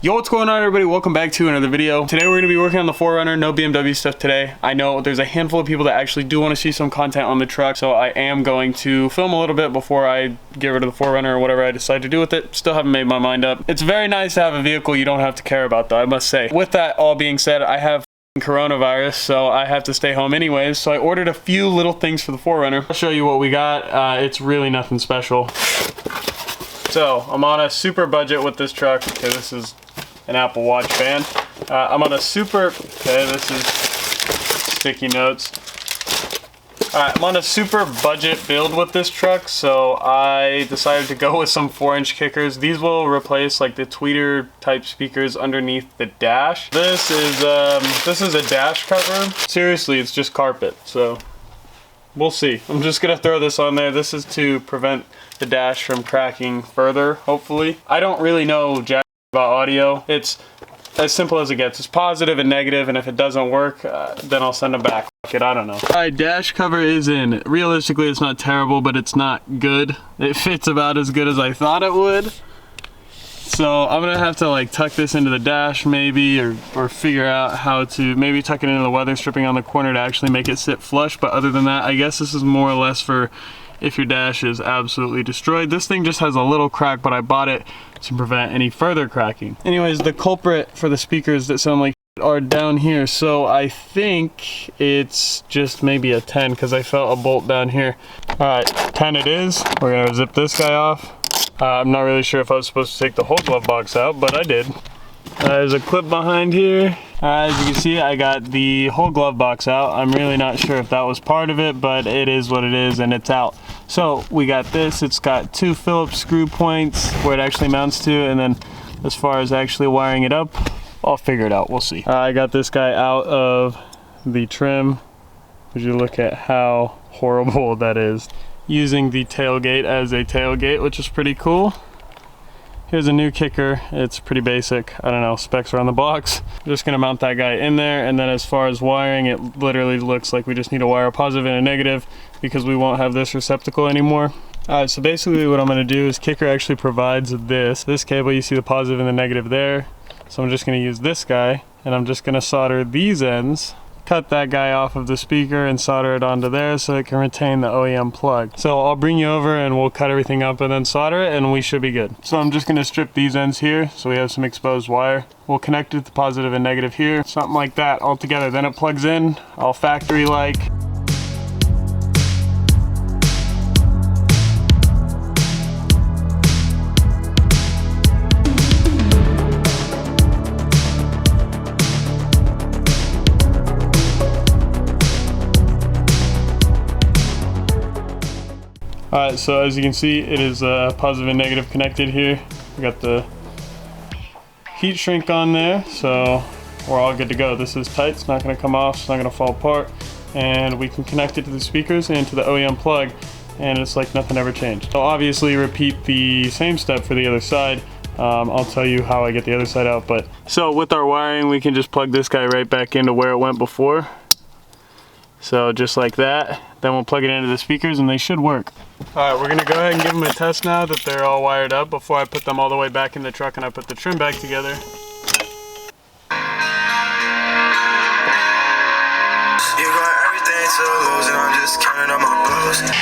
Yo, what's going on everybody? Welcome back to another video. Today we're going to be working on the 4Runner, no BMW stuff today. I know there's a handful of people that actually do want to see some content on the truck, so I am going to film a little bit before I get rid of the 4Runner or whatever I decide to do with it. Still haven't made my mind up. It's very nice to have a vehicle you don't have to care about though, I must say. With that all being said, I have coronavirus, so I have to stay home anyways, so I ordered a few little things for the 4Runner. I'll show you what we got. It's really nothing special. So I'm on a super budget with this truck. Okay, this is an Apple Watch band. I'm on a super, okay, this is sticky notes. I'm on a super budget build with this truck, so I decided to go with some 4-inch kickers. These will replace like the tweeter type speakers underneath the dash. This is a dash cover. Seriously, it's just carpet, so we'll see. I'm just gonna throw this on there. This is to prevent the dash from cracking further, hopefully. I don't really know jack about audio. It's as simple as it gets. It's positive and negative, and if it doesn't work, then I'll send them back. Fuck it, I don't know. Alright, dash cover is in. Realistically, it's not terrible, but it's not good. It fits about as good as I thought it would. So I'm gonna have to like tuck this into the dash maybe, or figure out how to maybe tuck it into the weather stripping on the corner to actually make it sit flush. But other than that, I guess this is more or less for if your dash is absolutely destroyed. This thing just has a little crack, but I bought it to prevent any further cracking. Anyways, the culprit for the speakers that sound like are down here, so I think it's just maybe a 10 because I felt a bolt down here. Alright, 10 it is. We're gonna zip this guy off. I'm not really sure if I was supposed to take the whole glove box out, but I did. There's a clip behind here. As you can see, I got the whole glove box out. I'm really not sure if that was part of it, but it is what it is and it's out. So we got this. It's got 2 Phillips screw points where it actually mounts to, and then as far as actually wiring it up, I'll figure it out. We'll see. I got this guy out of the trim. Would you look at how horrible that is? Using the tailgate as a tailgate, which is pretty cool. Here's a new kicker. It's pretty basic. I don't know, specs are on the box. I'm just gonna mount that guy in there, and then as far as wiring, it literally looks like we just need to wire a positive and a negative because we won't have this receptacle anymore. Alright, so basically what I'm gonna do is kicker actually provides this cable. You see the positive and the negative there. So I'm just gonna use this guy, and I'm just gonna solder these ends, cut that guy off of the speaker and solder it onto there so it can retain the OEM plug. So I'll bring you over and we'll cut everything up and then solder it, and we should be good. So I'm just gonna strip these ends here so we have some exposed wire. We'll connect it to positive and negative here, something like that all together. Then it plugs in all factory like. Alright, so as you can see, it is positive and negative connected here. We got the heat shrink on there, so we're all good to go. This is tight, it's not going to come off, it's not going to fall apart, and we can connect it to the speakers and to the OEM plug, and it's like nothing ever changed. So obviously repeat the same step for the other side. I'll tell you how I get the other side out, but so with our wiring, we can just plug this guy right back into where it went before. So just like that, then we'll plug it into the speakers and they should work. Alright, we're gonna go ahead and give them a test now that they're all wired up before I put them all the way back in the truck and I put the trim back together. You got everything to lose and I'm just counting on my clothes.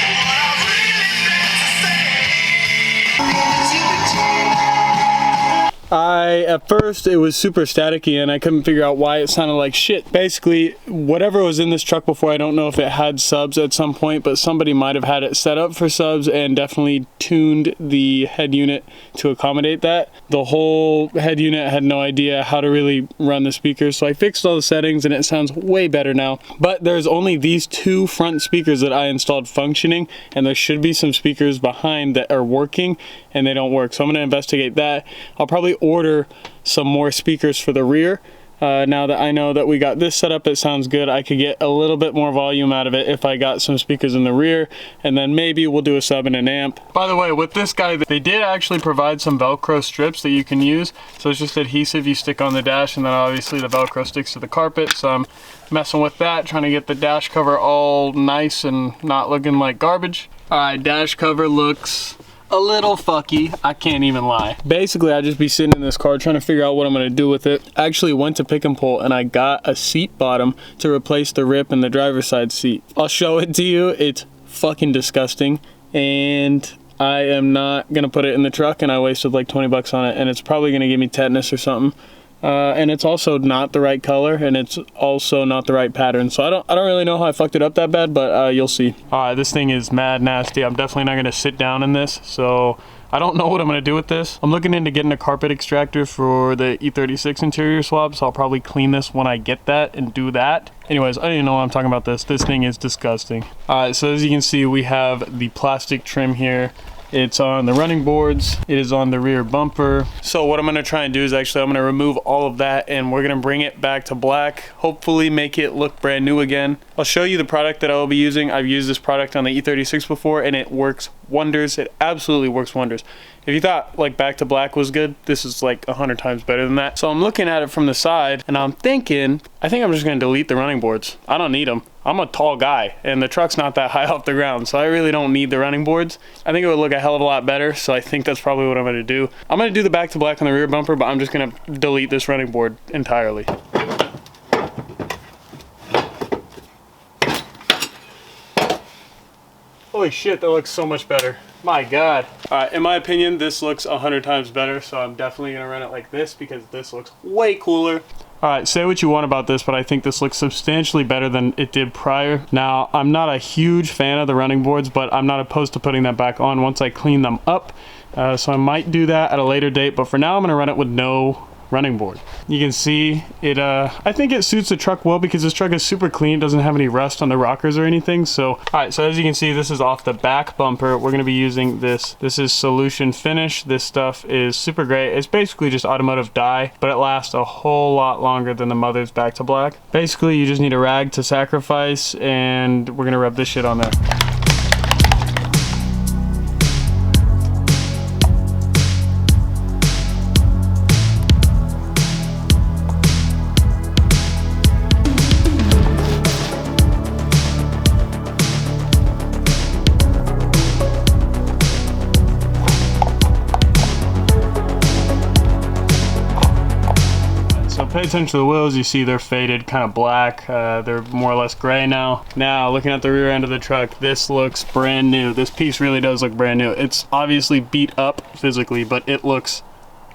At first it was super staticky and I couldn't figure out why it sounded like shit. Basically, whatever was in this truck before, I don't know if it had subs at some point, but somebody might have had it set up for subs and definitely tuned the head unit to accommodate that. The whole head unit had no idea how to really run the speakers, so I fixed all the settings and it sounds way better now. But there's only these 2 front speakers that I installed functioning, and there should be some speakers behind that are working and they don't work, so I'm going to investigate that. I'll probably order some more speakers for the rear. Now that I know that we got this set up, it sounds good. I could get a little bit more volume out of it if I got some speakers in the rear, and then maybe we'll do a sub and an amp. By the way, with this guy, they did actually provide some Velcro strips that you can use. So it's just adhesive you stick on the dash, and then obviously the Velcro sticks to the carpet. So I'm messing with that, trying to get the dash cover all nice and not looking like garbage. All right, dash cover looks a little fucky, I can't even lie. Basically, I'd just be sitting in this car trying to figure out what I'm gonna do with it. I actually went to pick and pull and I got a seat bottom to replace the rip in the driver's side seat. I'll show it to you. It's fucking disgusting, and I am not gonna put it in the truck, and I wasted like 20 bucks on it, and it's probably gonna give me tetanus or something. And it's also not the right color, and it's also not the right pattern. So I don't really know how I fucked it up that bad, but you'll see. This thing is mad nasty. I'm definitely not gonna sit down in this, so I don't know what I'm gonna do with this. I'm looking into getting a carpet extractor for the E36 interior swab, so I'll probably clean this when I get that and do that. Anyways, I don't even know why I'm talking about this. This thing is disgusting. So as you can see, we have the plastic trim here. It's on the running boards. It is on the rear bumper. So what I'm gonna try and do is actually I'm gonna remove all of that, and we're gonna bring it back to black. Hopefully make it look brand new again. I'll show you the product that I will be using. I've used this product on the E36 before, and it works wonders. It absolutely works wonders. If you thought like back to black was good, this is like 100 times better than that. So I'm looking at it from the side, and I'm thinking, I think I'm just gonna delete the running boards. I don't need them. I'm a tall guy, and the truck's not that high off the ground, so I really don't need the running boards. I think it would look a hell of a lot better, so I think that's probably what I'm gonna do. I'm gonna do the back to black on the rear bumper, but I'm just gonna delete this running board entirely. Holy shit, that looks so much better. My God. In my opinion, this looks 100 times better, so I'm definitely gonna run it like this because this looks way cooler. Alright, say what you want about this, but I think this looks substantially better than it did prior. Now, I'm not a huge fan of the running boards, but I'm not opposed to putting them back on once I clean them up. So I might do that at a later date, but for now I'm gonna run it with no running board. You can see it, I think it suits the truck well because this truck is super clean, doesn't have any rust on the rockers or anything. So, alright, so as you can see, this is off the back bumper. We're gonna be using this. This is Solution Finish. This stuff is super great. It's basically just automotive dye, but it lasts a whole lot longer than the Mother's Back to Black. Basically, you just need a rag to sacrifice, and we're gonna rub this shit on there. Pay attention to the wheels. You see they're faded, kind of black. They're more or less gray now. Now, looking at the rear end of the truck, this looks brand new. This piece really does look brand new. It's obviously beat up physically, but it looks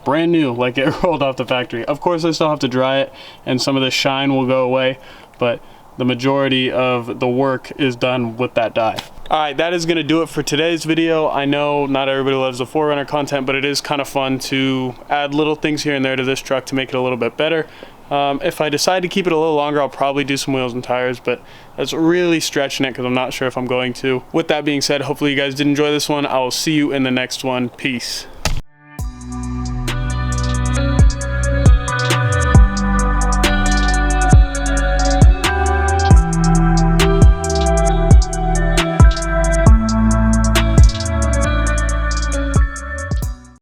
brand new, like it rolled off the factory. Of course, I still have to dry it, and some of the shine will go away, but the majority of the work is done with that dye. Alright, that is going to do it for today's video. I know not everybody loves the 4Runner content, but it is kind of fun to add little things here and there to this truck to make it a little bit better. If I decide to keep it a little longer, I'll probably do some wheels and tires, but that's really stretching it because I'm not sure if I'm going to. With that being said, hopefully you guys did enjoy this one. I will see you in the next one. Peace.